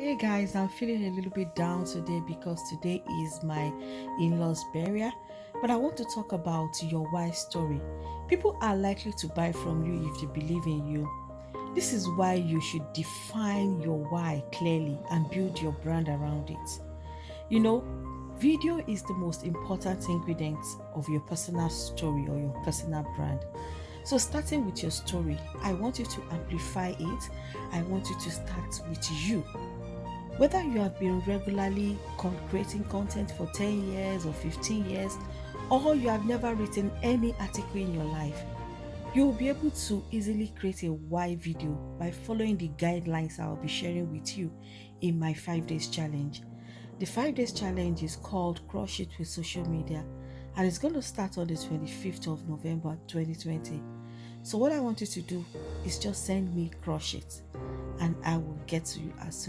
Hey guys, I'm feeling a little bit down today because today is my in-laws burial, but I want to talk about your why story. People are likely to buy from you if they believe in you. This is why you should define your why clearly and build your brand around it. You know, video is the most important ingredient of your personal story or your personal brand. So, starting with your story, I want you to amplify it. I want you to start with you. Whether you have been regularly creating content for 10 years or 15 years, or you have never written any article in your life, you will be able to easily create a why video by following the guidelines I will be sharing with you in my 5 days challenge. The 5 days challenge is called Crush It with Social Media, and it's going to start on the 25th of November 2020. So, what I want you to do is just send me Crush It, and I will get to you as soon